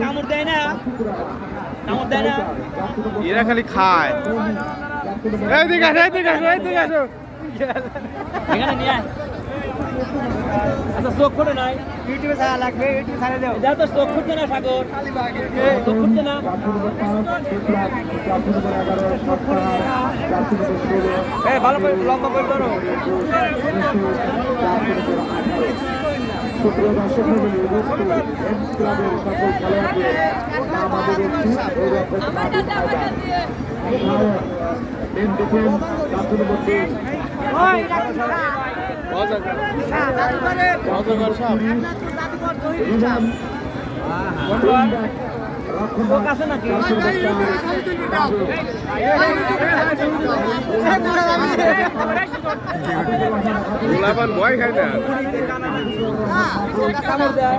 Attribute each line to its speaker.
Speaker 1: কামড় দেয় না, কামড় দেয় না,
Speaker 2: এরা খালি খায়। এইদিকে আসো, এইদিকে আসো, এইদিকে আসো।
Speaker 1: এখানে নিয়ে আয়। আচ্ছা চোখ খুলে নাই, ইউটিউবে ছাড়া লাগবে, ইউটিউবে ছাড়া দাও। এটা তো চোখ খুলছে না সাগর, চোখ খুলছে না। ভালো করে লম্বা করে ধরো। চোখ আছে নাকি?
Speaker 2: ভয় খায় না।
Speaker 1: কামড় দেয়।